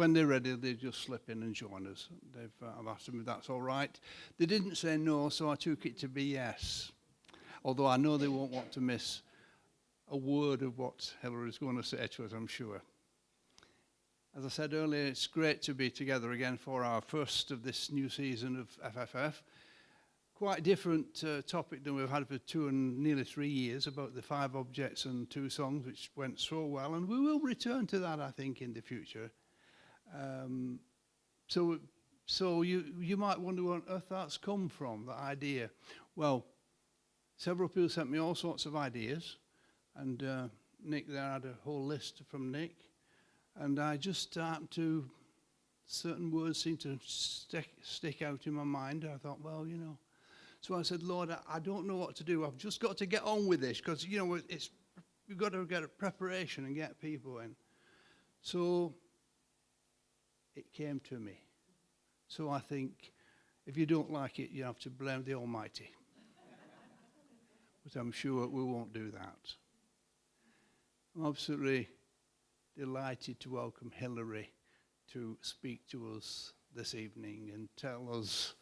when they're ready, they just slip in and join us. I've asked them if that's all right. They didn't say no, so I took it to be yes. Although I know they won't want to miss a word of what Hilary's going to say to us, I'm sure. As I said earlier, it's great to be together again for our first of this new season of FFF. Quite different topic than we've had for 2 and nearly 3 years, about the 5 objects and 2 songs, which went so well, and we will return to that, I think, in the future. So you might wonder where on earth that's come from, that idea. Well, several people sent me all sorts of ideas, and Nick there had a whole list from Nick, and I just happened to, certain words seemed to stick out in my mind. I thought, well, you know. So I said, Lord, I don't know what to do. I've just got to get on with this because, you know, we've got to get a preparation and get people in. So it came to me. So I think if you don't like it, you have to blame the Almighty. But I'm sure we won't do that. I'm absolutely delighted to welcome Hilary to speak to us this evening and tell us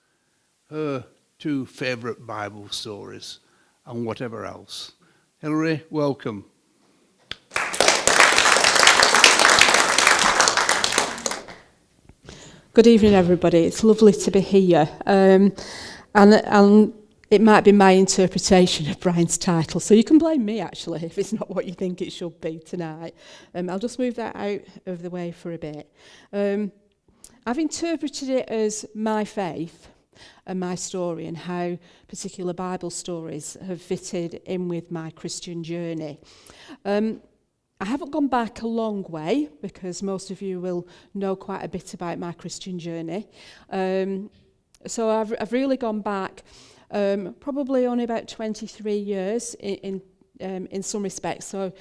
her 2 favourite Bible stories and whatever else. Hilary, welcome. Good evening, everybody. It's lovely to be here. And it might be my interpretation of Brian's title, so you can blame me, actually, if it's not what you think it should be tonight. I'll just move that out of the way for a bit. I've interpreted it as my faith and my story and how particular Bible stories have fitted in with my Christian journey. I haven't gone back a long way because most of you will know quite a bit about my Christian journey. So I've really gone back probably only about 23 years in some respects. So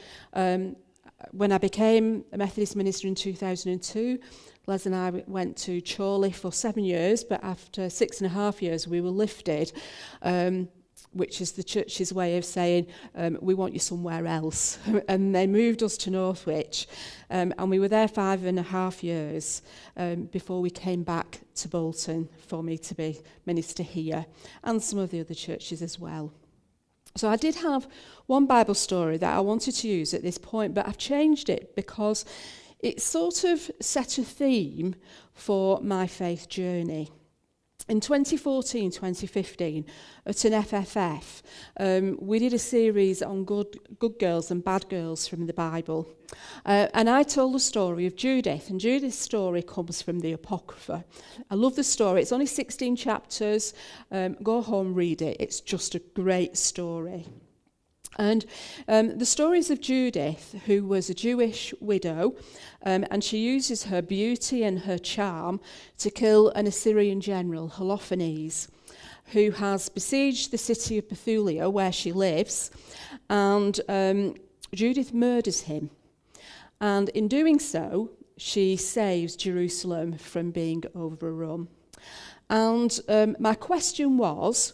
when I became a Methodist minister in 2002, Les and I went to Chorley for 7 years, but after 6.5 years we were lifted, which is the church's way of saying, we want you somewhere else. And they moved us to Northwich, and we were there 5.5 years before we came back to Bolton for me to be minister here, and some of the other churches as well. So I did have one Bible story that I wanted to use at this point, but I've changed it because it sort of set a theme for my faith journey. In 2014, 2015, at an FFF, we did a series on good girls and bad girls from the Bible. And I told the story of Judith, and Judith's story comes from the Apocrypha. I love the story. It's only 16 chapters. Go home, read it. It's just a great story. And the stories of Judith, who was a Jewish widow, and she uses her beauty and her charm to kill an Assyrian general, Holofernes, who has besieged the city of Bethulia, where she lives, and Judith murders him. And in doing so, she saves Jerusalem from being overrun. And my question was,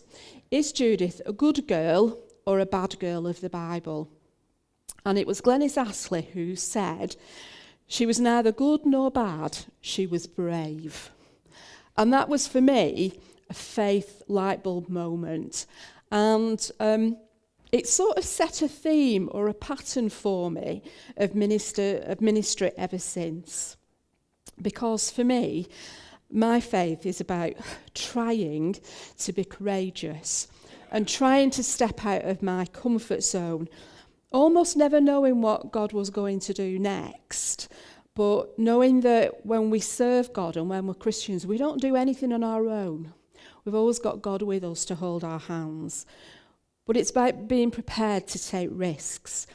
is Judith a good girl or a bad girl of the Bible? And it was Glenys Astley who said, she was neither good nor bad, she was brave. And that was for me a faith light bulb moment. And it sort of set a theme or a pattern for me of ministry ever since. Because for me, my faith is about trying to be courageous and trying to step out of my comfort zone, almost never knowing what God was going to do next, but knowing that when we serve God and when we're Christians, we don't do anything on our own. We've always got God with us to hold our hands. But it's about being prepared to take risks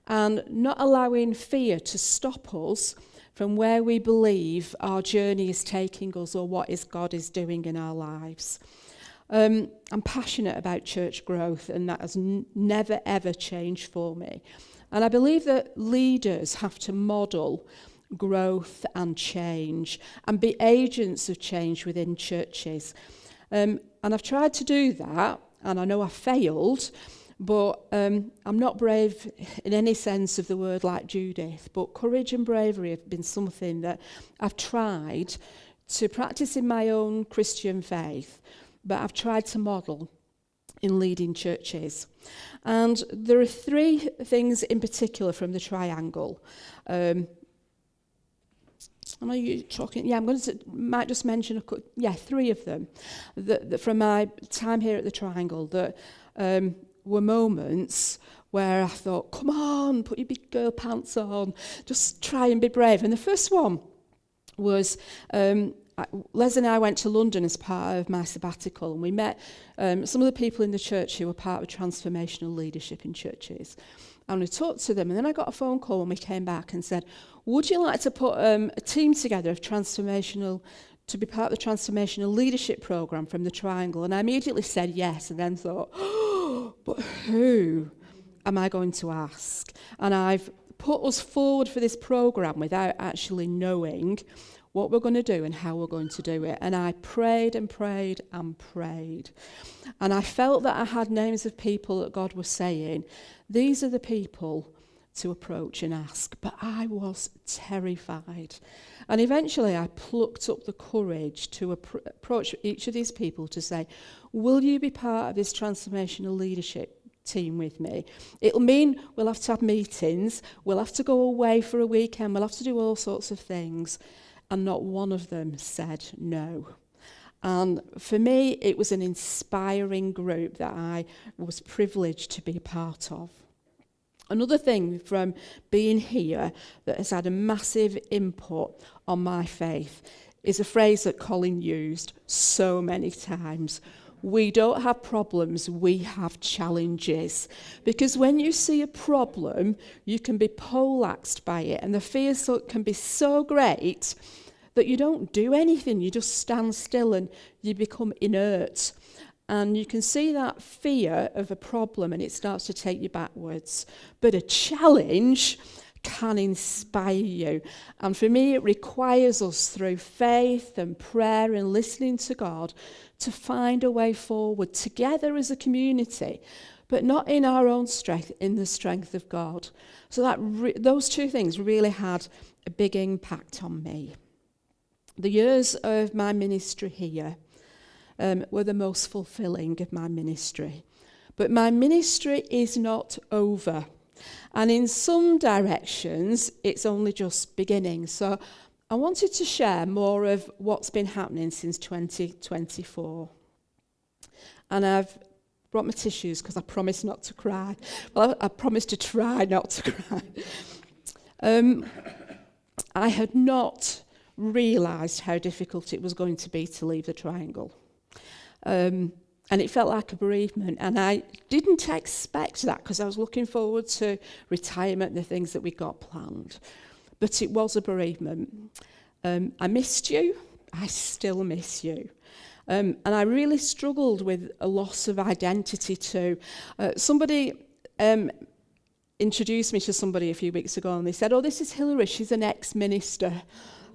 and not allowing fear to stop us from where we believe our journey is taking us or what God is doing in our lives. I'm passionate about church growth, and that has never, ever changed for me. And I believe that leaders have to model growth and change and be agents of change within churches. And I've tried to do that, and I know I failed, But I'm not brave in any sense of the word like Judith, but courage and bravery have been something that I've tried to practice in my own Christian faith, but I've tried to model in leading churches. And there are three things in particular from the Triangle. Am I talking? Yeah, I'm going to might just mention three of them that from my time here at the Triangle that were moments where I thought, come on, put your big girl pants on, just try and be brave. And the first one was Les and I went to London as part of my sabbatical, and we met some of the people in the church who were part of transformational leadership in churches. And we talked to them, and then I got a phone call when we came back and said, would you like to put a team together of to be part of the transformational leadership programme from the Triangle? And I immediately said yes, and then thought, oh, but who am I going to ask? And I've put us forward for this programme without actually knowing what we're going to do and how we're going to do it. And I prayed and prayed and prayed. And I felt that I had names of people that God was saying, these are the people to approach and ask. But I was terrified. And eventually I plucked up the courage to approach each of these people to say, will you be part of this transformational leadership team with me? It'll mean we'll have to have meetings, we'll have to go away for a weekend, we'll have to do all sorts of things. And not one of them said no. And for me, it was an inspiring group that I was privileged to be a part of. Another thing from being here that has had a massive input on my faith is a phrase that Colin used so many times. We don't have problems, we have challenges. Because when you see a problem, you can be poleaxed by it, and the fear can be so great that you don't do anything, you just stand still and you become inert. And you can see that fear of a problem and it starts to take you backwards. But a challenge can inspire you. And for me, it requires us through faith and prayer and listening to God to find a way forward together as a community, but not in our own strength, in the strength of God. So those two things really had a big impact on me. The years of my ministry here were the most fulfilling of my ministry. But my ministry is not over. And in some directions, it's only just beginning. So I wanted to share more of what's been happening since 2024. And I've brought my tissues because I promised not to cry. Well, I promised to try not to cry. I had not realised how difficult it was going to be to leave the Triangle. And it felt like a bereavement. And I didn't expect that because I was looking forward to retirement and the things that we got planned. But it was a bereavement. I missed you. I still miss you. And I really struggled with a loss of identity too. Somebody introduced me to somebody a few weeks ago and they said, oh, this is Hilary, she's an ex-minister.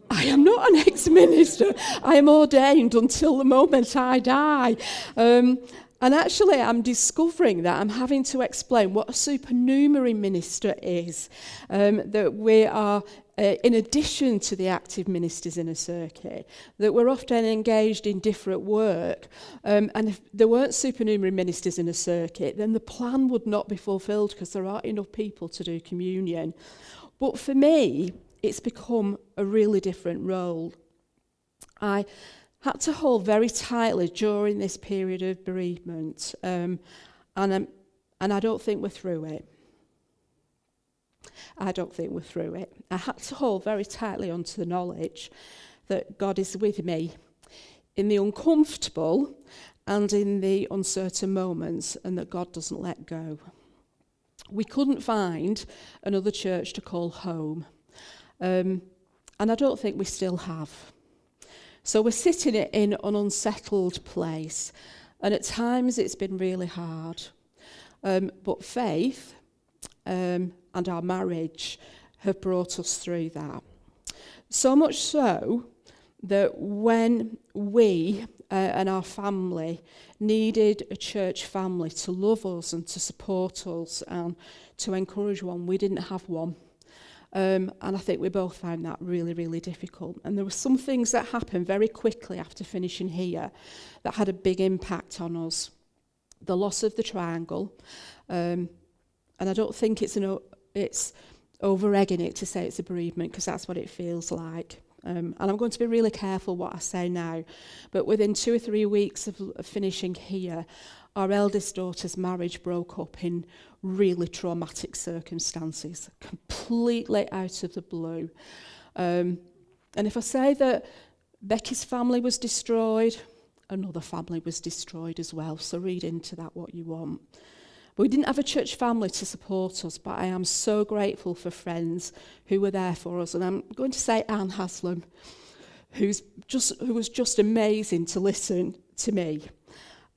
I am not an ex-minister. I am ordained until the moment I die. And actually, I'm discovering that I'm having to explain what a supernumerary minister is. That we are, in addition to the active ministers in a circuit, that we're often engaged in different work. And if there weren't supernumerary ministers in a circuit, then the plan would not be fulfilled because there aren't enough people to do communion. But for me, it's become a really different role. I had to hold very tightly during this period of bereavement, and I don't think we're through it. I don't think we're through it. I had to hold very tightly onto the knowledge that God is with me in the uncomfortable and in the uncertain moments, and that God doesn't let go. We couldn't find another church to call home. And I don't think we still have. So we're sitting in an unsettled place. And at times it's been really hard. But faith and our marriage have brought us through that. So much so that when we and our family needed a church family to love us and to support us and to encourage one, we didn't have one. And I think we both found that really, really difficult. And there were some things that happened very quickly after finishing here that had a big impact on us. The loss of the triangle, and I don't think it's over-egging it to say it's a bereavement, because that's what it feels like. And I'm going to be really careful what I say now, but within 2 or 3 weeks of finishing here, our eldest daughter's marriage broke up in really traumatic circumstances, completely out of the blue. And if I say that Becky's family was destroyed, another family was destroyed as well, so read into that what you want. But we didn't have a church family to support us, but I am so grateful for friends who were there for us. And I'm going to say Anne Haslam, who was just amazing to listen to me.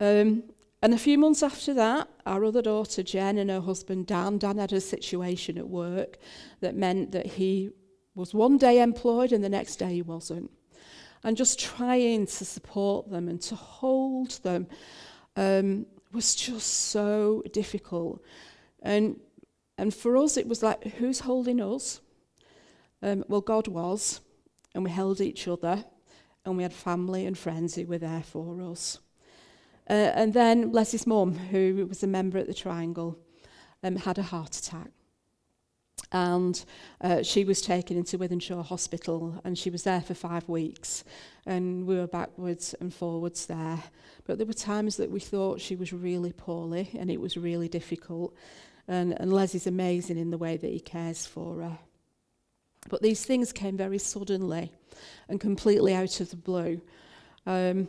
And a few months after that, our other daughter, Jen, and her husband, Dan had a situation at work that meant that he was one day employed and the next day he wasn't. And just trying to support them and to hold them was just so difficult. And for us, it was like, who's holding us? Well, God was, and we held each other, and we had family and friends who were there for us. And then Leslie's mum, who was a member at the Triangle, had a heart attack. And she was taken into Wythenshawe Hospital, and she was there for 5 weeks. And we were backwards and forwards there. But there were times that we thought she was really poorly, and it was really difficult. And Leslie's amazing in the way that he cares for her. But these things came very suddenly and completely out of the blue. And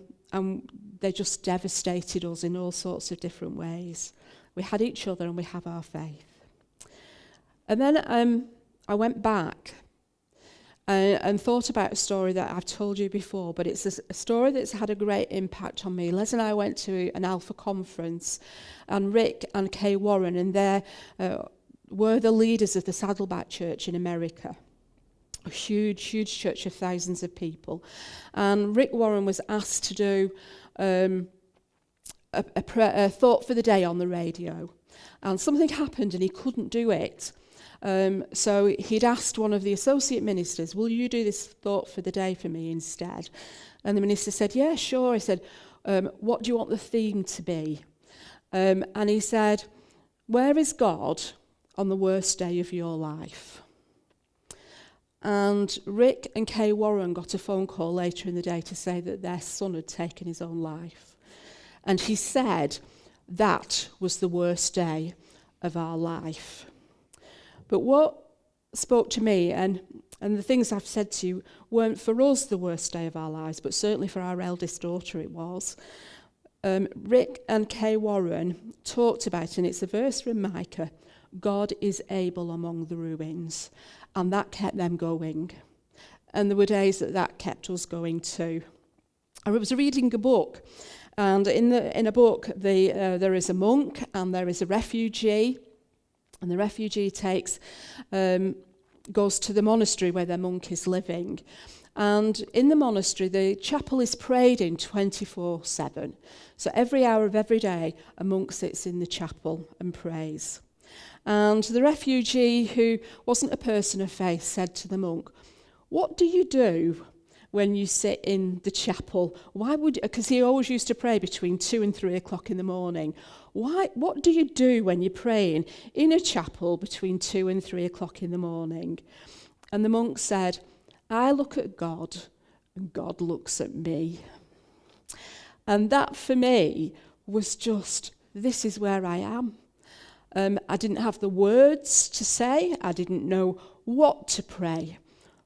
they just devastated us in all sorts of different ways. We had each other and we have our faith. And then I went back and thought about a story that I've told you before, but it's a story that's had a great impact on me. Les and I went to an Alpha conference, and Rick and Kay Warren, and they were the leaders of the Saddleback Church in America. A huge, huge church of thousands of people. And Rick Warren was asked to do a thought for the day on the radio. And something happened and he couldn't do it. So he'd asked one of the associate ministers, will you do this thought for the day for me instead? And the minister said, yeah, sure. He said, what do you want the theme to be? And he said, where is God on the worst day of your life? And Rick and Kay Warren got a phone call later in the day to say that their son had taken his own life. And he said that was the worst day of our life. But what spoke to me, and the things I've said to you, weren't for us the worst day of our lives, but certainly for our eldest daughter it was. Rick and Kay Warren talked about, and it's a verse from Micah, God is able among the ruins. And that kept them going. And there were days that kept us going too. I was reading a book, and in a book there is a monk and there is a refugee, and the refugee goes to the monastery where their monk is living. And in the monastery, the chapel is prayed in 24/7. So every hour of every day, a monk sits in the chapel and prays. And the refugee, who wasn't a person of faith, said to the monk, what do you do when you sit in the chapel? Because he always used to pray between 2 and 3 o'clock in the morning. What do you do when you're praying in a chapel between 2 and 3 o'clock in the morning? And the monk said, I look at God and God looks at me. And that for me was just, this is where I am. I didn't have the words to say. I didn't know what to pray.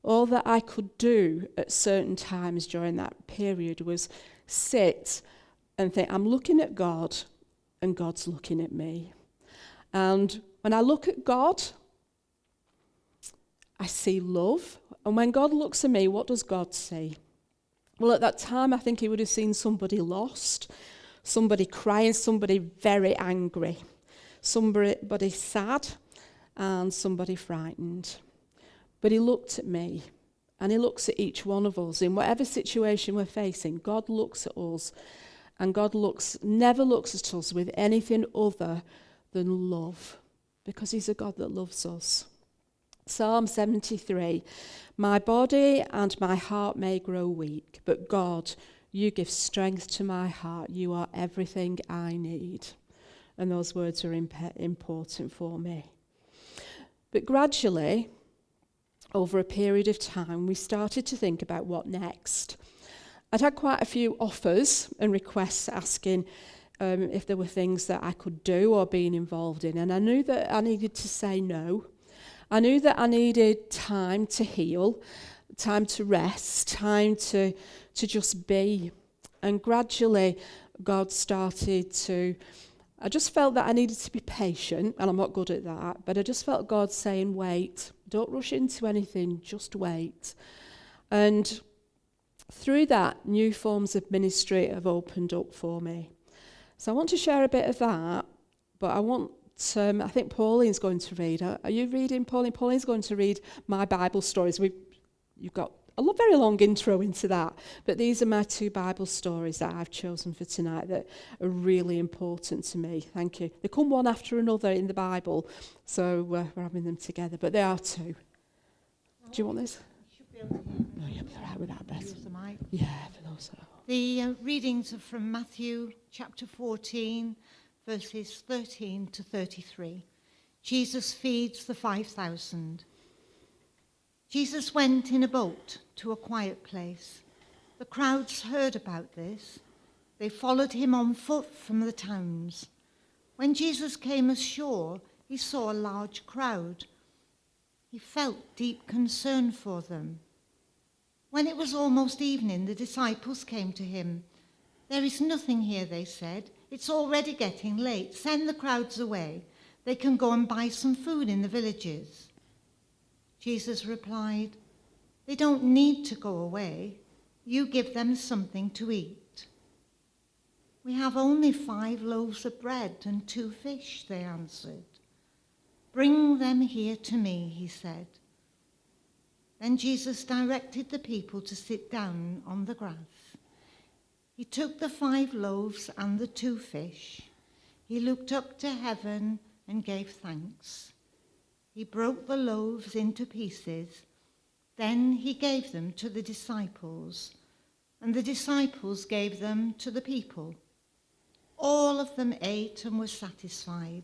All that I could do at certain times during that period was sit and think, I'm looking at God and God's looking at me. And when I look at God, I see love. And when God looks at me, what does God see? Well, at that time, I think he would have seen somebody lost, somebody crying, somebody very angry. Somebody sad and somebody frightened. But he looked at me And he looks at each one of us. In whatever situation we're facing, God looks at us. And God never looks at us with anything other than love, because he's a God that loves us. Psalm 73, my body and my heart may grow weak, but God, you give strength to my heart. You are everything I need. And those words are important for me. But gradually, over a period of time, we started to think about what next. I'd had quite a few offers and requests asking if there were things that I could do or being involved in, and I knew that I needed to say no. I knew that I needed time to heal, time to rest, time to just be. And gradually, God started to... I just felt that I needed to be patient, and I'm not good at that, but I just felt God saying, wait, don't rush into anything, just wait. And through that, new forms of ministry have opened up for me. So I want to share a bit of that, but I think Pauline's going to read. Are you reading, Pauline? Pauline's going to read my Bible stories. You've got a very long intro into that, but these are my 2 Bible stories that I've chosen for tonight that are really important to me. Thank you. They come one after another in the Bible, so we're having them together, but they are 2. Do you want this? You should be able to hear. No, you'll be all right with that, Beth. Use the mic. Yeah, for those that... The readings are from Matthew chapter 14, verses 13 to 33. Jesus feeds the 5,000. Jesus went in a boat to a quiet place. The crowds heard about this. They followed him on foot from the towns. When Jesus came ashore, he saw a large crowd. He felt deep concern for them. When it was almost evening, the disciples came to him. There is nothing here, they said. It's already getting late. Send the crowds away. They can go and buy some food in the villages. Jesus replied, they don't need to go away. You give them something to eat. We have only 5 loaves of bread and 2 fish, they answered. Bring them here to me, he said. Then Jesus directed the people to sit down on the grass. He took the 5 loaves and the 2 fish. He looked up to heaven and gave thanks. He broke the loaves into pieces. Then he gave them to the disciples, and the disciples gave them to the people. All of them ate and were satisfied.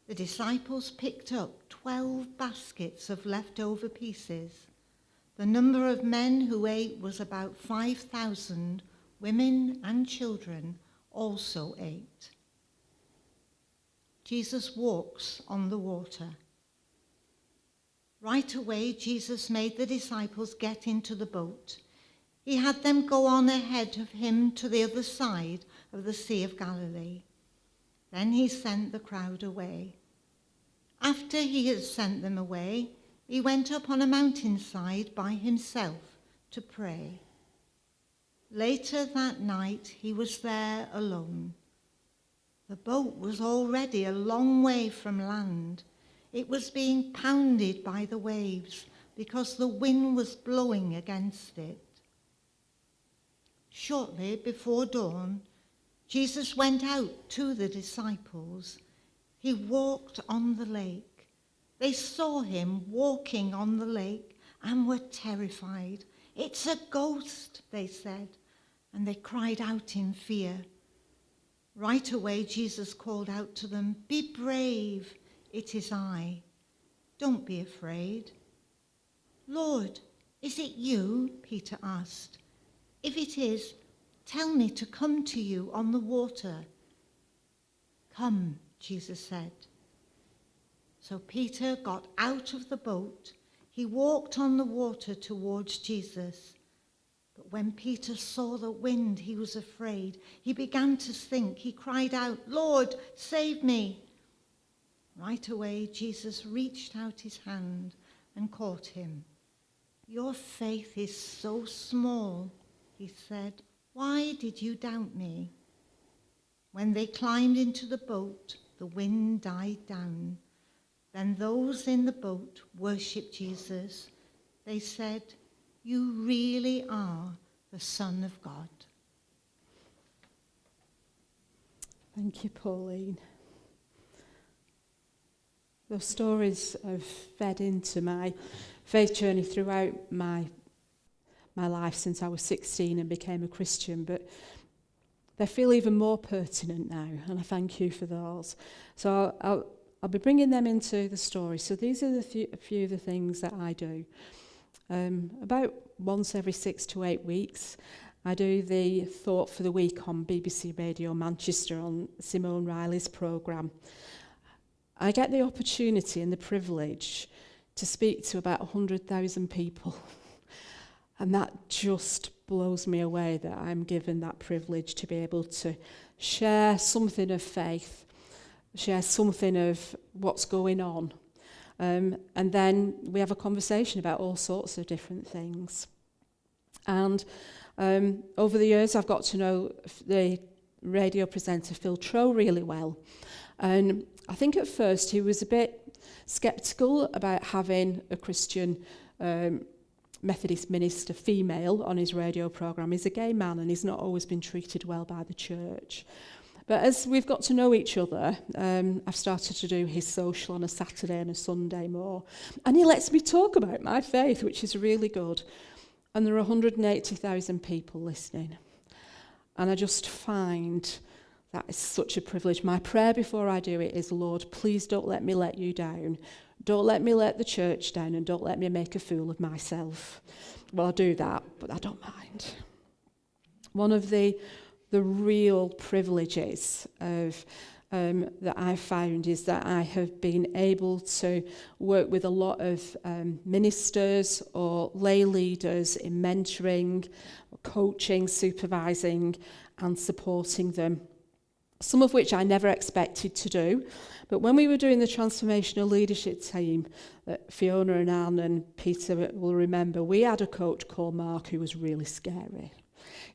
The disciples picked up 12 baskets of leftover pieces. The number of men who ate was about 5,000. Women and children also ate. Jesus walks on the water. Right away, Jesus made the disciples get into the boat. He had them go on ahead of him to the other side of the Sea of Galilee. Then he sent the crowd away. After he had sent them away, he went up on a mountainside by himself to pray. Later that night, he was there alone. The boat was already a long way from land. It was being pounded by the waves because the wind was blowing against it. Shortly before dawn, Jesus went out to the disciples. He walked on the lake. They saw him walking on the lake and were terrified. It's a ghost, they said, and they cried out in fear. Right away, Jesus called out to them, "Be brave, it is I. Don't be afraid." "Lord, is it you?" Peter asked. "If it is, tell me to come to you on the water." "Come," Jesus said. So Peter got out of the boat. He walked on the water towards Jesus. But when Peter saw the wind, he was afraid. He began to sink. He cried out, "Lord, save me." Right away, Jesus reached out his hand and caught him. "Your faith is so small," he said. "Why did you doubt me?" When they climbed into the boat, the wind died down. Then those in the boat worshipped Jesus. They said, "You really are the Son of God." Thank you, Pauline. Those stories have fed into my faith journey throughout my life since I was 16 and became a Christian, but they feel even more pertinent now, and I thank you for those. So I'll be bringing them into the story. So these are a few of the things that I do. About once every 6 to 8 weeks, I do the Thought for the Week on BBC Radio Manchester on Simone Riley's programme. I get the opportunity and the privilege to speak to about 100,000 people. And that just blows me away that I'm given that privilege to be able to share something of faith, share something of what's going on. And then we have a conversation about all sorts of different things. And over the years, I've got to know the radio presenter Phil Trow really well. And I think at first he was a bit sceptical about having a Christian Methodist minister female on his radio programme. He's a gay man and he's not always been treated well by the church. But as we've got to know each other, I've started to do his social on a Saturday and a Sunday more. And he lets me talk about my faith, which is really good. And there are 180,000 people listening. And I just find that is such a privilege. My prayer before I do it is, Lord, please don't let me let you down. Don't let me let the church down, and don't let me make a fool of myself. Well, I'll do that, but I don't mind. One of the real privileges of that I've found is that I have been able to work with a lot of ministers or lay leaders in mentoring, coaching, supervising, and supporting them. Some of which I never expected to do. But when we were doing the transformational leadership team, that Fiona and Anne and Peter will remember, we had a coach called Mark who was really scary.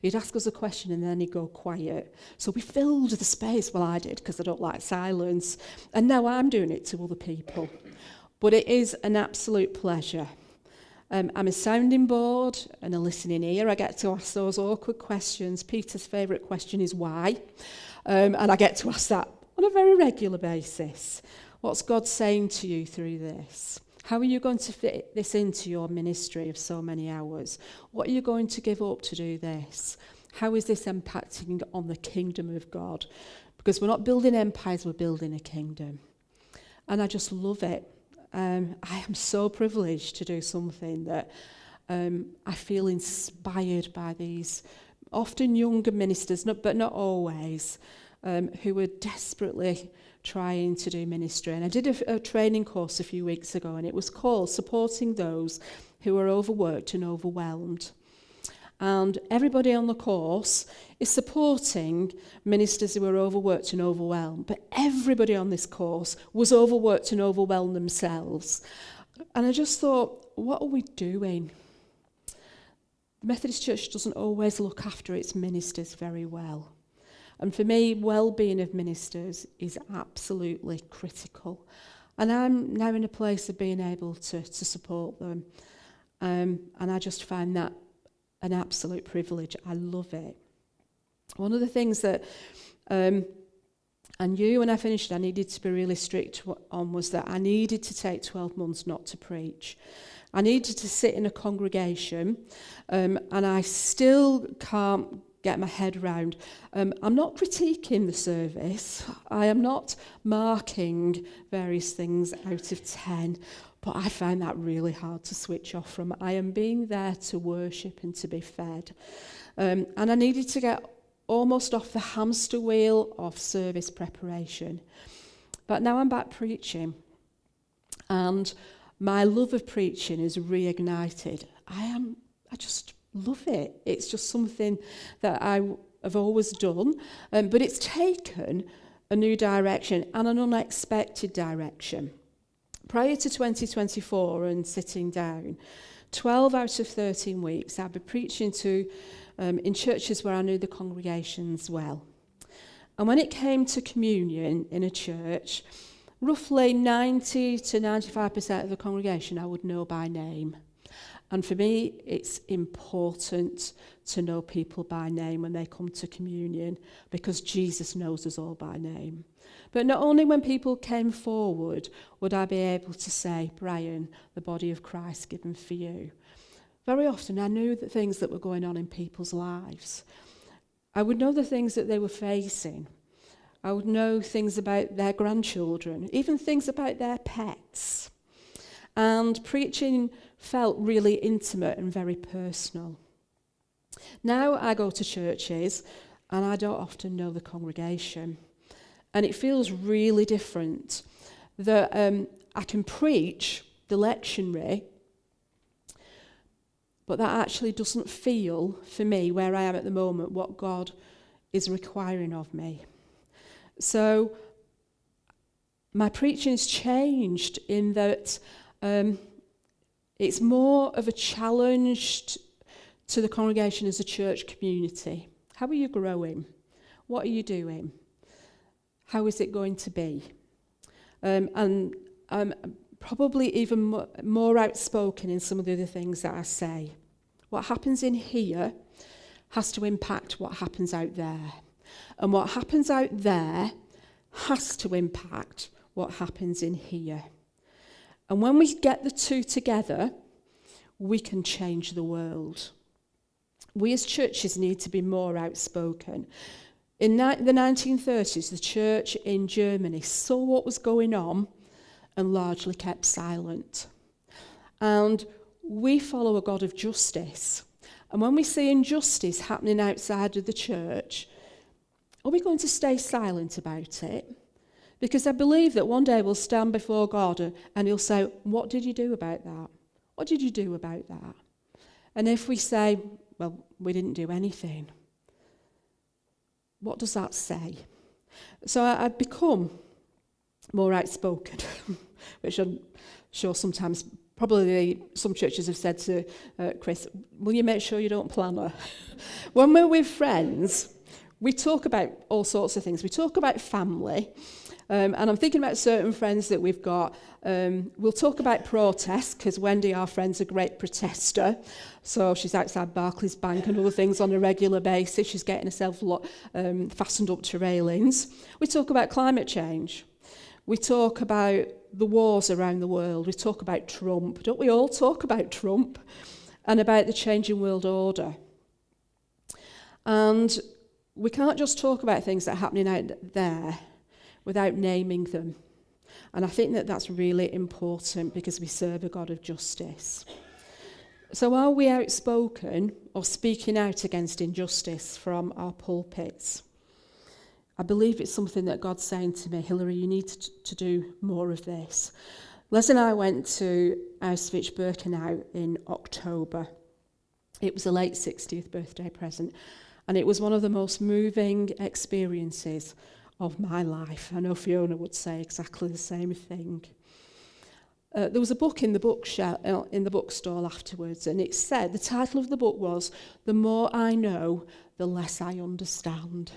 He'd ask us a question and then he'd go quiet. So we filled the space, well I did, because I don't like silence. And now I'm doing it to other people. But it is an absolute pleasure. I'm a sounding board and a listening ear. I get to ask those awkward questions. Peter's favourite question is why? And I get to ask that on a very regular basis. What's God saying to you through this? How are you going to fit this into your ministry of so many hours? What are you going to give up to do this? How is this impacting on the kingdom of God? Because we're not building empires, we're building a kingdom. And I just love it. I am so privileged to do something that I feel inspired by these often younger ministers, but not always, who are desperately trying to do ministry. And I did a training course a few weeks ago, and it was called Supporting Those Who Are Overworked and Overwhelmed. And everybody on the course is supporting ministers who are overworked and overwhelmed. But everybody on this course was overworked and overwhelmed themselves. And I just thought, what are we doing? The Methodist Church doesn't always look after its ministers very well. And for me, well-being of ministers is absolutely critical. And I'm now in a place of being able to support them. And I just find that an absolute privilege. I love it. One of the things that I knew when I finished I needed to be really strict on was that I needed to take 12 months not to preach. I needed to sit in a congregation, and I still can't get my head round. I'm not critiquing the service. I am not marking various things out of 10, but I find that really hard to switch off from. I am being there to worship and to be fed. And I needed to get almost off the hamster wheel of service preparation. But now I'm back preaching. And my love of preaching is reignited. I just love it. It's just something that I have always done. But it's taken a new direction and an unexpected direction. Prior to 2024 and sitting down, 12 out of 13 weeks I'd be preaching to in churches where I knew the congregations well. And when it came to communion in a church, roughly 90 to 95% of the congregation I would know by name. And for me, it's important to know people by name when they come to communion, because Jesus knows us all by name. But not only when people came forward would I be able to say, Brian, the body of Christ given for you. Very often I knew the things that were going on in people's lives. I would know the things that they were facing. I would know things about their grandchildren, even things about their pets. And preaching felt really intimate and very personal. Now I go to churches and I don't often know the congregation. And it feels really different that I can preach the lectionary, but that actually doesn't feel, for me, where I am at the moment, what God is requiring of me. So my preaching's changed in that it's more of a challenge to the congregation as a church community. How are you growing? What are you doing? How is it going to be? And I'm probably even more outspoken in some of the other things that I say. What happens in here has to impact what happens out there. And what happens out there has to impact what happens in here. And when we get the two together, we can change the world. We as churches need to be more outspoken. In the 1930s, the church in Germany saw what was going on and largely kept silent. And we follow a God of justice. And when we see injustice happening outside of the church, are we going to stay silent about it? Because I believe that one day we'll stand before God and he'll say, what did you do about that? What did you do about that? And if we say, well, we didn't do anything, what does that say? So I've become more outspoken, which I'm sure sometimes, probably some churches have said to Chris, will you make sure you don't planner? When we're with friends, we talk about all sorts of things. We talk about family, and I'm thinking about certain friends that we've got. We'll talk about protests, because Wendy, our friend's a great protester. So she's outside Barclays Bank and other things on a regular basis. She's getting herself fastened up to railings. We talk about climate change. We talk about the wars around the world. We talk about Trump. Don't we all talk about Trump? And about the changing world order. And we can't just talk about things that are happening out there without naming them. And I think that that's really important because we serve a God of justice. So are we outspoken or speaking out against injustice from our pulpits? I believe it's something that God's saying to me, Hilary, you need to do more of this. Les and I went to Auschwitz-Birkenau in October. It was a late 60th birthday present, and it was one of the most moving experiences of my life. I know Fiona would say exactly the same thing. There was a book in the bookstall afterwards, and it said, the title of the book was, The More I Know, the Less I Understand.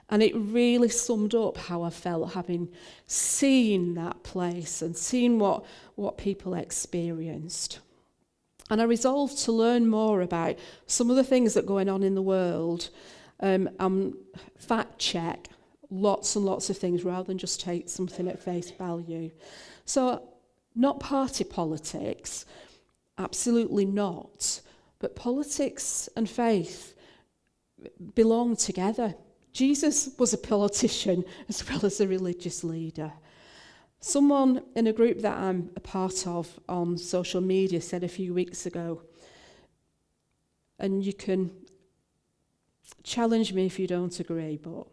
And it really summed up how I felt having seen that place and seen what people experienced. And I resolved to learn more about some of the things that are going on in the world, and fact check lots and lots of things rather than just take something at face value. So not party politics, absolutely not, but politics and faith belong together. Jesus was a politician as well as a religious leader. Someone in a group that I'm a part of on social media said a few weeks ago, and you can challenge me if you don't agree, but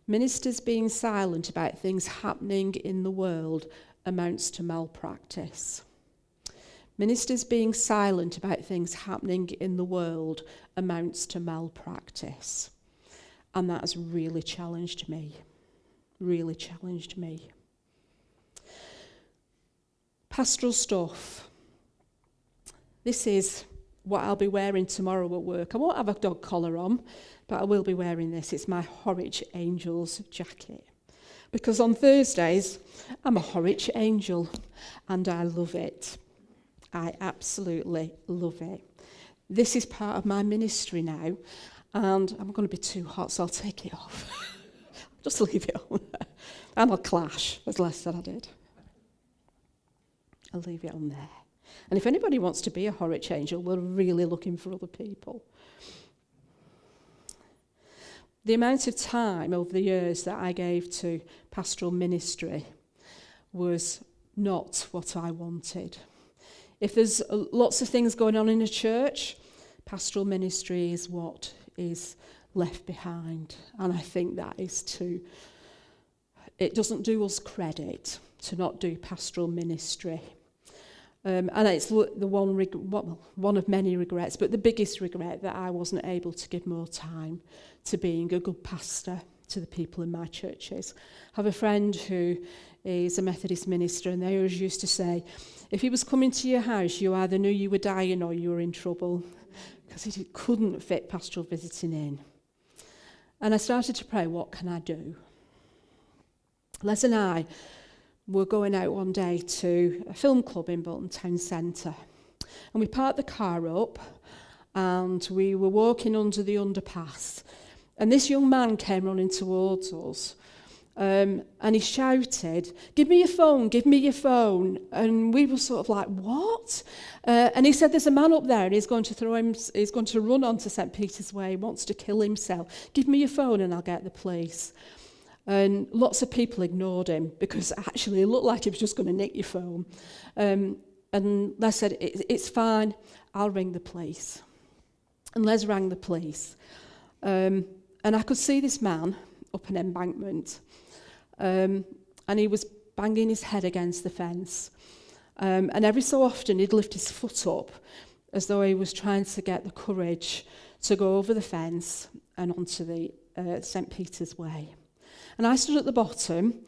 ministers being silent about things happening in the world amounts to malpractice. Ministers being silent about things happening in the world amounts to malpractice. And that has really challenged me. Really challenged me. Pastoral stuff. This is what I'll be wearing tomorrow at work. I won't have a dog collar on, but I will be wearing this. It's my Horwich Angels jacket. Because on Thursdays, I'm a Horwich Angel, and I love it. I absolutely love it. This is part of my ministry now, and I'm going to be too hot, so I'll take it off. Just leave it on there. And I'll clash, as Les said I did. I'll leave it on there. And if anybody wants to be a Horwich Angel, we're really looking for other people. The amount of time over the years that I gave to pastoral ministry was not what I wanted. If there's lots of things going on in a church, pastoral ministry is what is left behind. And I think that is it doesn't do us credit to not do pastoral ministry. And it's the one of many regrets, but the biggest regret that I wasn't able to give more time to being a good pastor to the people in my churches. I have a friend who is a Methodist minister, and they always used to say, if he was coming to your house, you either knew you were dying or you were in trouble, because he couldn't fit pastoral visiting in. And I started to pray, what can I do? Les and I were going out one day to a film club in Bolton town centre. And we parked the car up and we were walking under the underpass. And this young man came running towards us. And he shouted, give me your phone, give me your phone. And we were sort of like, what? And he said, there's a man up there and he's going to run onto St. Peter's Way, he wants to kill himself. Give me your phone and I'll get the police. And lots of people ignored him because actually it looked like he was just going to nick your phone. And Les said, it's fine, I'll ring the police. And Les rang the police. And I could see this man up an embankment. And he was banging his head against the fence. And every so often he'd lift his foot up as though he was trying to get the courage to go over the fence and onto the St. Peter's Way. And I stood at the bottom,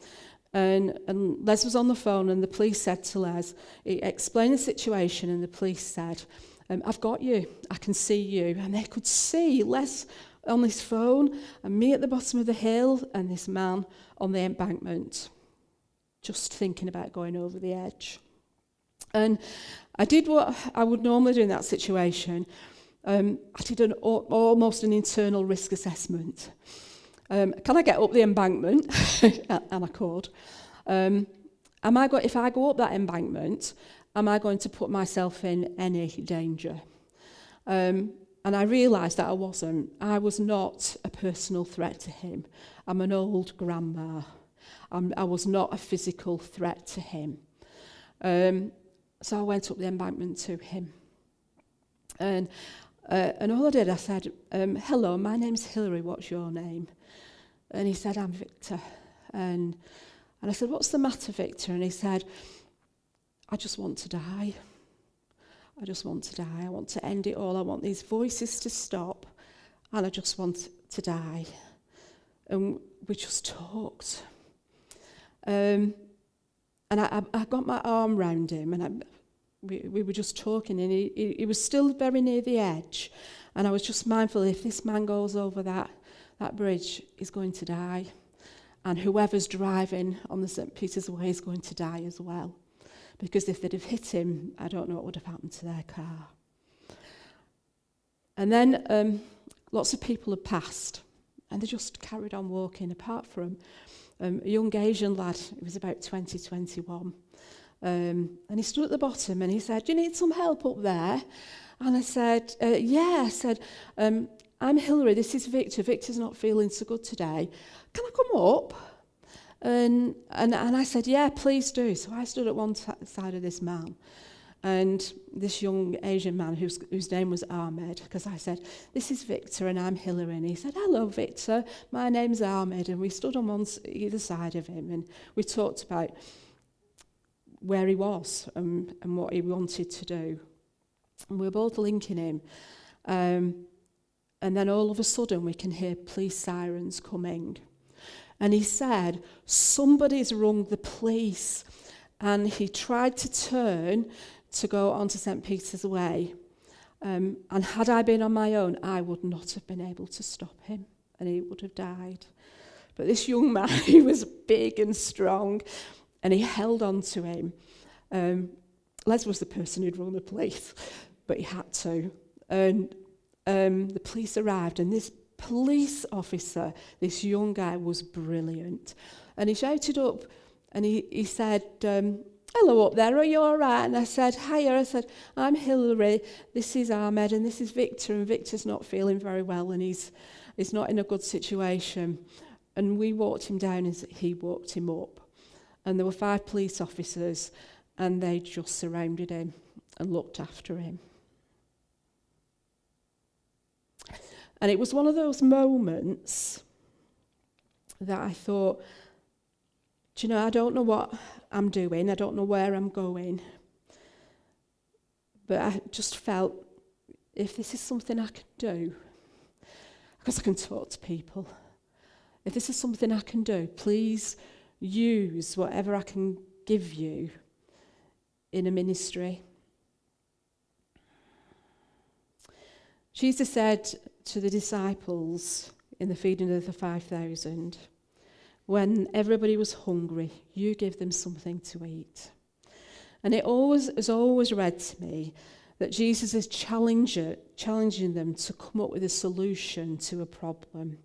and Les was on the phone, and the police said to Les, he explained the situation, and the police said, I've got you, I can see you. And they could see Les on his phone, and me at the bottom of the hill, and this man on the embankment, just thinking about going over the edge. And I did what I would normally do in that situation. I did almost an internal risk assessment. Can I get up the embankment? And I could. If I go up that embankment, am I going to put myself in any danger? And I realised that I wasn't. I was not a personal threat to him. I'm an old grandma. I was not a physical threat to him. So I went up the embankment to him. And all I did, I said, hello, my name's Hilary, what's your name? And he said, I'm Victor. And I said, what's the matter, Victor? And he said, I just want to die. I just want to die. I want to end it all. I want these voices to stop. And I just want to die. And we just talked. And I got my arm round him, and we were just talking, and he was still very near the edge. And I was just mindful, if this man goes over that bridge, he's going to die. And whoever's driving on the St. Peter's Way is going to die as well. Because if they'd have hit him, I don't know what would have happened to their car. And then lots of people had passed, and they just carried on walking, apart from a young Asian lad, he was about 20, 21. And he stood at the bottom and he said, do you need some help up there? And I said, yeah. I said, I'm Hilary, this is Victor. Victor's not feeling so good today. Can I come up? And I said, yeah, please do. So I stood at one side of this man. And this young Asian man whose name was Ahmed, because I said, this is Victor and I'm Hilary. And he said, hello, Victor, my name's Ahmed. And we stood on either side of him and we talked about where he was and what he wanted to do. And we were both linking him. And then all of a sudden we can hear police sirens coming. And he said, somebody's rung the police. And he tried to turn to go onto St. Peter's Way. And had I been on my own, I would not have been able to stop him, and he would have died. But this young man, he was big and strong, and he held on to him. Les was the person who'd run the police, but he had to. And the police arrived, and this police officer, this young guy, was brilliant. And he shouted up, and he said, hello up there, are you all right? And I said, hiya. I said, I'm Hilary, this is Ahmed, and this is Victor, and Victor's not feeling very well, and he's not in a good situation. And we walked him down, and he walked him up. And there were 5 police officers, and they just surrounded him and looked after him. And it was one of those moments that I thought, do you know, I don't know what I'm doing, I don't know where I'm going, but I just felt, if this is something I can do, because I can talk to people, if this is something I can do, please use whatever I can give you in a ministry. Jesus said to the disciples in the feeding of the 5,000, when everybody was hungry, you give them something to eat. And it has always read to me that Jesus is challenging them to come up with a solution to a problem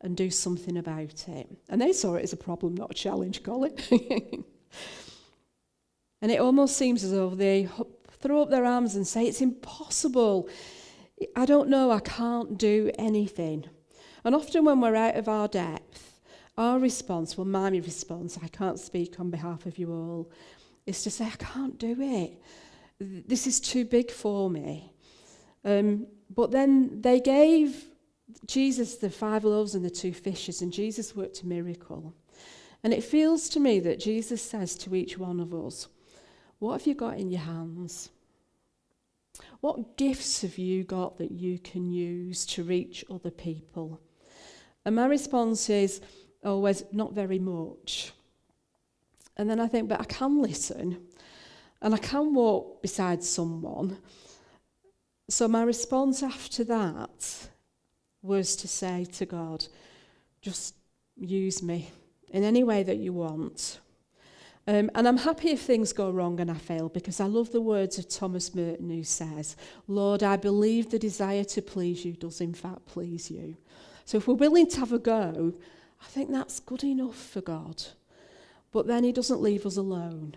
and do something about it. And they saw it as a problem, not a challenge, Colin. And it almost seems as though they throw up their arms and say, it's impossible. I don't know, I can't do anything. And often when we're out of our depth, our response, well, my response, I can't speak on behalf of you all, is to say, I can't do it. This is too big for me. But then they gave Jesus the 5 loaves and the 2 fishes, and Jesus worked a miracle. And it feels to me that Jesus says to each one of us, what have you got in your hands? What gifts have you got that you can use to reach other people? And my response is always, not very much. And then I think, but I can listen, and I can walk beside someone. So my response after that was to say to God, just use me in any way that you want. And I'm happy if things go wrong and I fail, because I love the words of Thomas Merton, who says, Lord, I believe the desire to please you does in fact please you. So if we're willing to have a go, I think that's good enough for God. But then he doesn't leave us alone.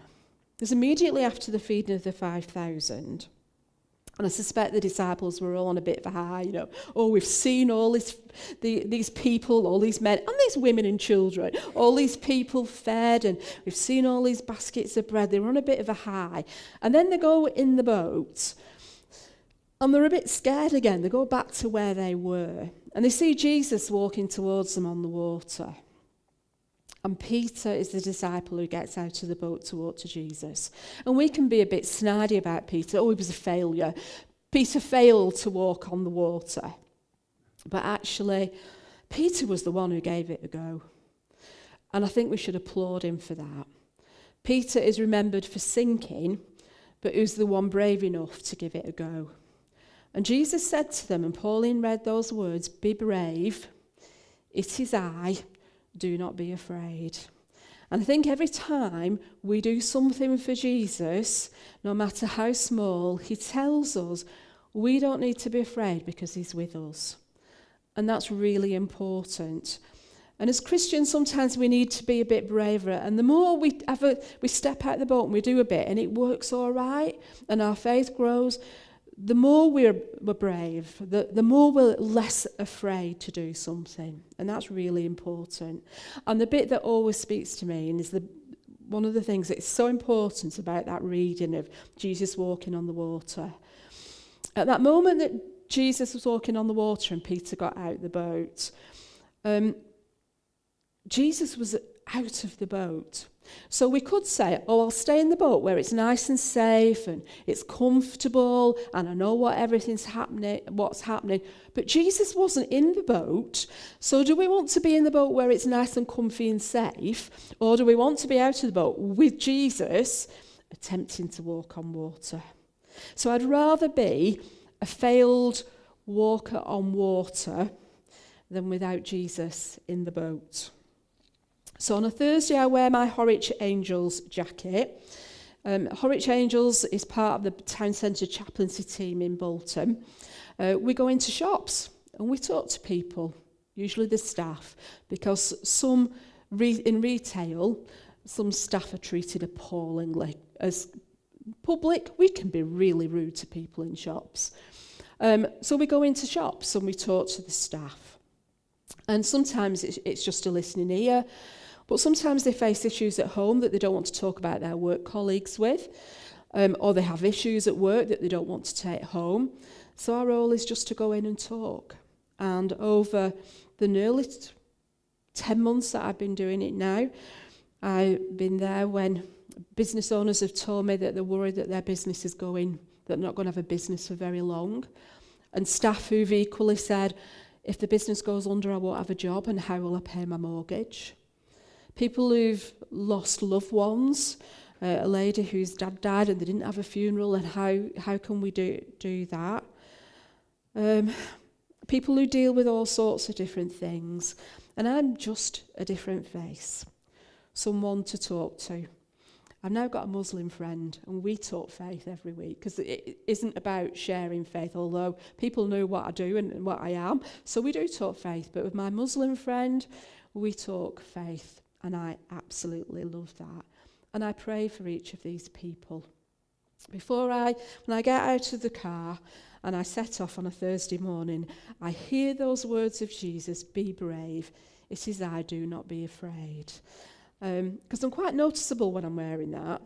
Because immediately after the feeding of the 5,000, and I suspect the disciples were all on a bit of a high, you know. Oh, we've seen all these people, all these men, and these women and children, all these people fed, and we've seen all these baskets of bread. They were on a bit of a high. And then they go in the boat, and they're a bit scared again. They go back to where they were. And they see Jesus walking towards them on the water. And Peter is the disciple who gets out of the boat to walk to Jesus. And we can be a bit snidey about Peter. Oh, he was a failure. Peter failed to walk on the water. But actually, Peter was the one who gave it a go. And I think we should applaud him for that. Peter is remembered for sinking, but who's the one brave enough to give it a go. And Jesus said to them, and Pauline read those words, be brave, it is I, do not be afraid. And I think every time we do something for Jesus, no matter how small, he tells us we don't need to be afraid because he's with us. And that's really important. And as Christians, sometimes we need to be a bit braver. And the more we step out the boat and we do a bit, and it works all right, and our faith grows, the more we're brave, the more we're less afraid to do something. And that's really important. And the bit that always speaks to me, and is one of the things that's so important about that reading of Jesus walking on the water. At that moment that Jesus was walking on the water and Peter got out the boat, Jesus was out of the boat. So we could say, oh, I'll stay in the boat where it's nice and safe and it's comfortable and I know what's happening. But Jesus wasn't in the boat. So do we want to be in the boat where it's nice and comfy and safe? Or do we want to be out of the boat with Jesus attempting to walk on water? So I'd rather be a failed walker on water than without Jesus in the boat. So on a Thursday, I wear my Horwich Angels jacket. Horwich Angels is part of the town centre chaplaincy team in Bolton. We go into shops and we talk to people, usually the staff, because in retail, some staff are treated appallingly. As public, we can be really rude to people in shops. So we go into shops and we talk to the staff. And sometimes it's just a listening ear, but sometimes they face issues at home that they don't want to talk about their work colleagues with, or they have issues at work that they don't want to take home. So our role is just to go in and talk. And over the nearly 10 months that I've been doing it now, I've been there when business owners have told me that they're worried that their business is going, that they're not going to have a business for very long. And staff who've equally said, if the business goes under, I won't have a job, and how will I pay my mortgage? People who've lost loved ones, a lady whose dad died and they didn't have a funeral, and how can we do that? People who deal with all sorts of different things. And I'm just a different face, someone to talk to. I've now got a Muslim friend, and we talk faith every week, because it isn't about sharing faith, although people know what I do and what I am. So we do talk faith, but with my Muslim friend, we talk faith. And I absolutely love that. And I pray for each of these people. When I get out of the car and I set off on a Thursday morning, I hear those words of Jesus, be brave. It is I, do not be afraid. Because I'm quite noticeable when I'm wearing that.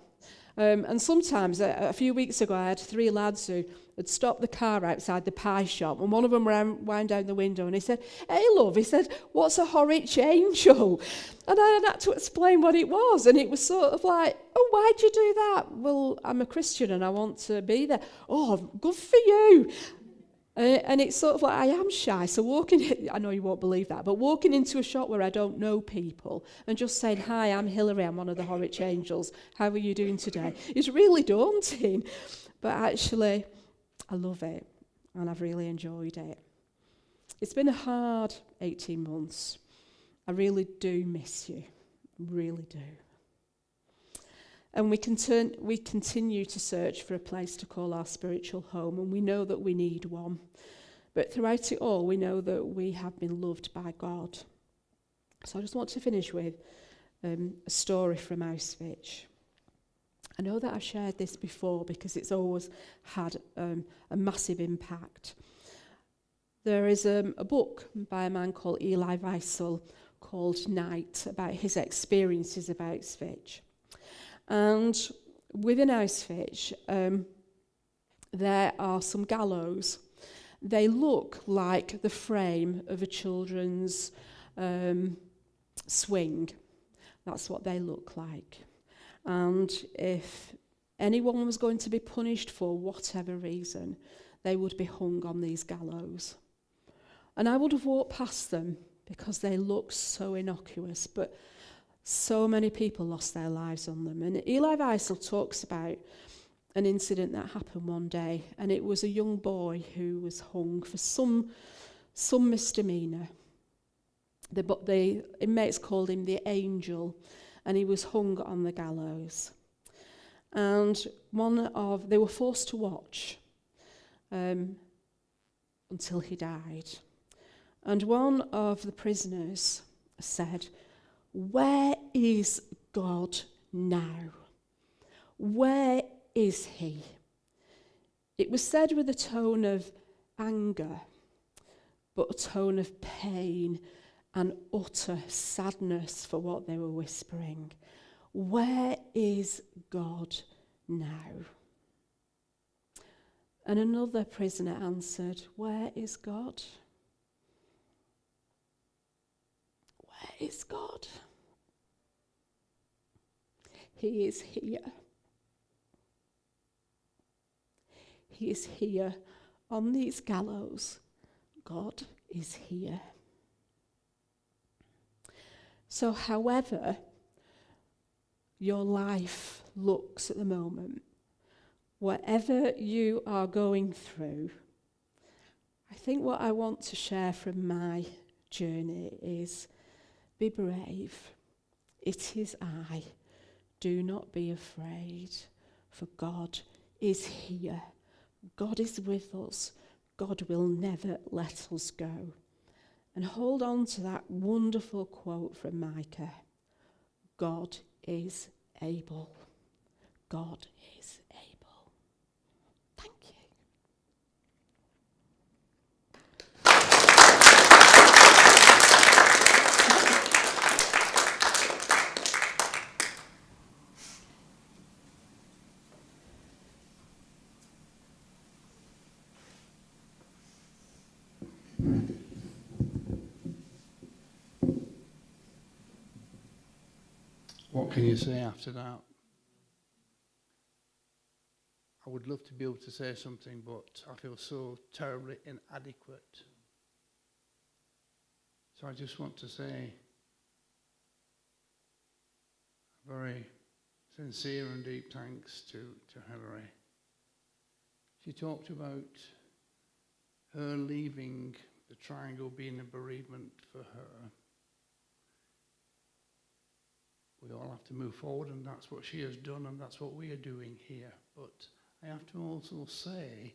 And sometimes, a few weeks ago, I had 3 lads who had stopped the car outside the pie shop, and one of them wound down the window, and he said, hey, love, he said, what's a Horwich Angel? And I had to explain what it was, and it was sort of like, oh, why'd you do that? Well, I'm a Christian, and I want to be there. Oh, good for you. And it's sort of like, I am shy, so I know you won't believe that, but walking into a shop where I don't know people and just saying, hi, I'm Hilary, I'm one of the Horwich Angels, how are you doing today? It's really daunting, but actually, I love it, and I've really enjoyed it. It's been a hard 18 months. I really do miss you, really do. And we continue to search for a place to call our spiritual home, and we know that we need one. But throughout it all, we know that we have been loved by God. So I just want to finish with a story from Auschwitz. I know that I've shared this before because it's always had a massive impact. There is a book by a man called Eli Wiesel called Night, about his experiences of Auschwitz. And within Auschwitz, there are some gallows. They look like the frame of a children's swing. That's what they look like. And if anyone was going to be punished for whatever reason, they would be hung on these gallows. And I would have walked past them because they look so innocuous, but so many people lost their lives on them. And Eli Wiesel talks about an incident that happened one day, and it was a young boy who was hung for some misdemeanor. The inmates called him the Angel, and he was hung on the gallows. And they were forced to watch until he died. And one of the prisoners said, where is God now? Where is he? It was said with a tone of anger, but a tone of pain and utter sadness for what they were whispering. Where is God now? And another prisoner answered, where is God? Where is God? He is here. He is here on these gallows. God is here. So however your life looks at the moment, whatever you are going through, I think what I want to share from my journey is, be brave. It is I. Do not be afraid. for God is here. God is with us. God will never let us go. And hold on to that wonderful quote from Micah. God is able. God is able. Thank you. What can you say after that? I would love to be able to say something, but I feel so terribly inadequate. So I just want to say a very sincere and deep thanks to Hilary. She talked about her leaving the Triangle being a bereavement for her. We all have to move forward, and that's what she has done, and that's what we are doing here. But I have to also say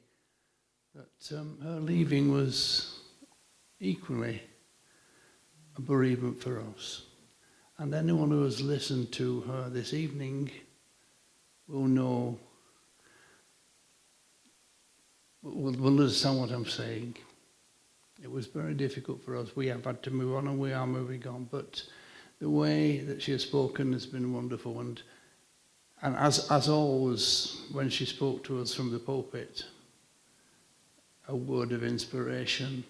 that her leaving was equally a bereavement for us. And anyone who has listened to her this evening will know, will understand what I'm saying. It was very difficult for us. We have had to move on, and we are moving on. But the way that she has spoken has been wonderful. And as always, when she spoke to us from the pulpit, a word of inspiration.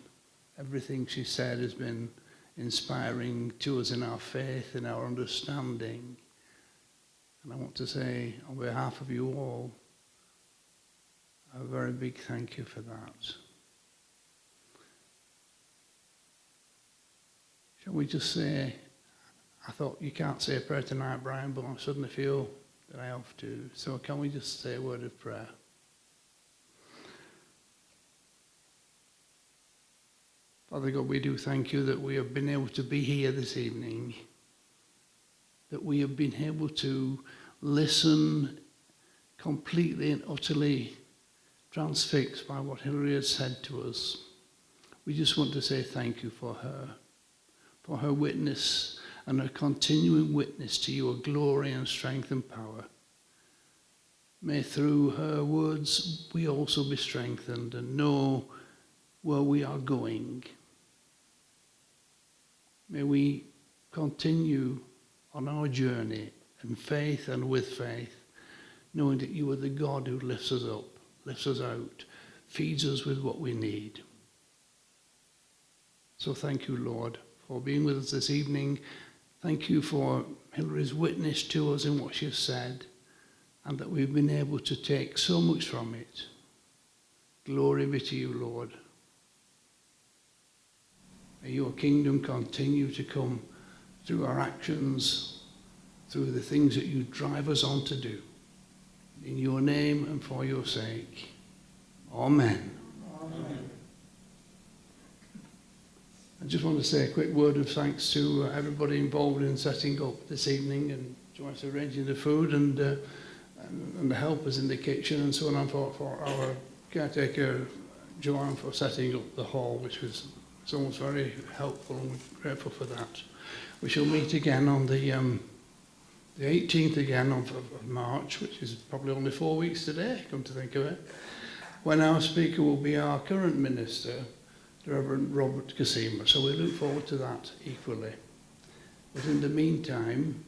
Everything she said has been inspiring to us in our faith, in our understanding. And I want to say, on behalf of you all, a very big thank you for that. Shall we just say, I thought you can't say a prayer tonight, Brian, but I suddenly feel that I have to. So can we just say a word of prayer? Father God, we do thank you that we have been able to be here this evening, that we have been able to listen completely and utterly transfixed by what Hilary has said to us. We just want to say thank you for her witness and her continuing witness to your glory and strength and power. May through her words we also be strengthened and know where we are going. May we continue on our journey in faith and with faith, knowing that you are the God who lifts us up, lifts us out, feeds us with what we need. So thank you, Lord, for being with us this evening. Thank you for Hilary's witness to us in what she has said, and that we've been able to take so much from it. Glory be to you, Lord. May your kingdom continue to come through our actions, through the things that you drive us on to do. In your name and for your sake. Amen. Amen. I just want to say a quick word of thanks to everybody involved in setting up this evening, and Joyce arranging the food and the helpers in the kitchen and so on, for our caretaker Joanne for setting up the hall, which was almost very helpful, and we're grateful for that. We shall meet again on the 18th again of March, which is probably only 4 weeks today, come to think of it, when our speaker will be our current minister, the Reverend Robert Casima. So we look forward to that equally. But in the meantime,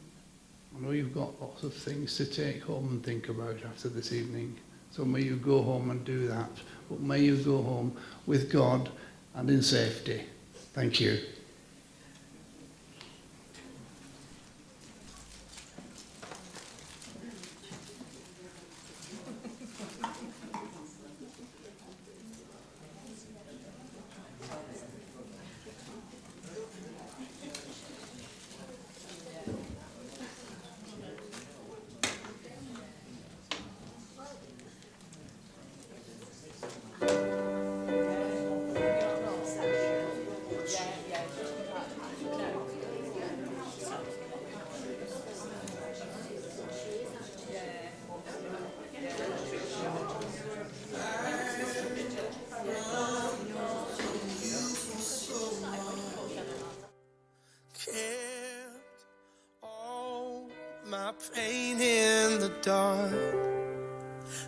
I know you've got lots of things to take home and think about after this evening. So may you go home and do that. But may you go home with God and in safety. Thank you. my pain in the dark,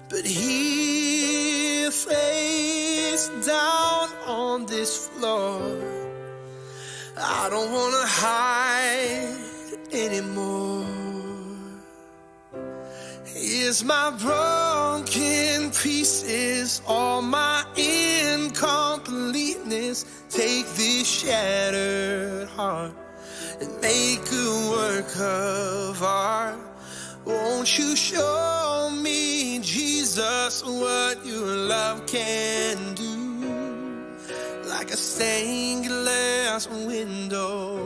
but here, face down on this floor, I don't wanna hide anymore. Here's my broken pieces, all my incompleteness. Take this shattered heart and make a work of art. Won't you show me, Jesus, what your love can do? Like a stained glass window,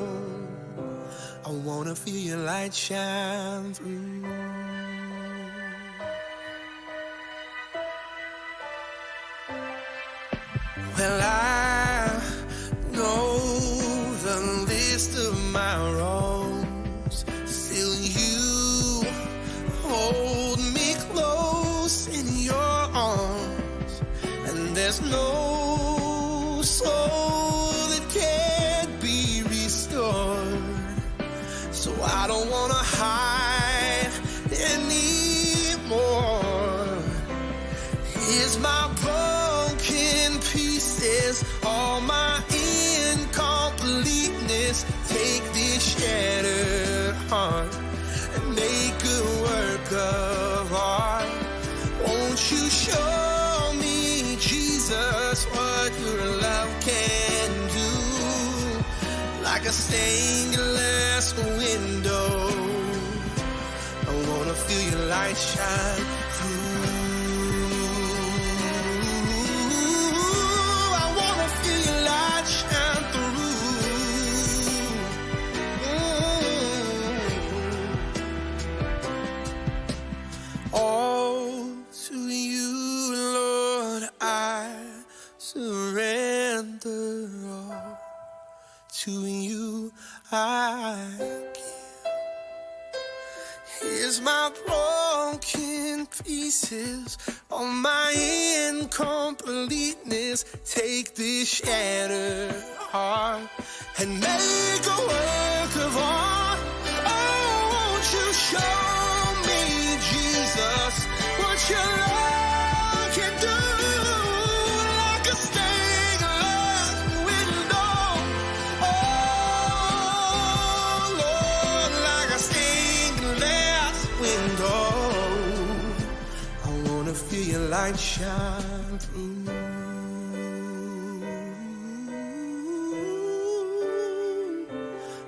I wanna feel your light shine through. Well, I know the list of my wrongs. Still you hold me close in your arms, and there's no soul that can't be restored. So I don't wanna hide anymore. Here's my broken pieces, all my incompleteness. Take this shattered heart and make a work of art. Won't you show me, Jesus, what your love can do? Like a stained glass window, I wanna feel your light shine through. All to you, Lord, I surrender. All to you I give. Here's my broken pieces, all my incompleteness. Take this shattered heart and make a work of art. Oh, won't you show me, Jesus, what your love can do? Like a stained glass window, oh Lord, like a stained glass window, I wanna feel your light shine through.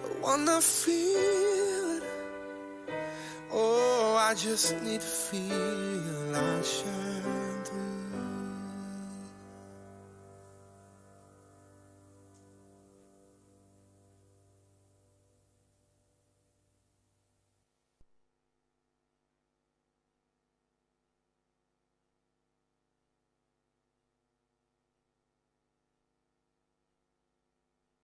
I wanna feel it. Oh, I just need to feel your light shine through.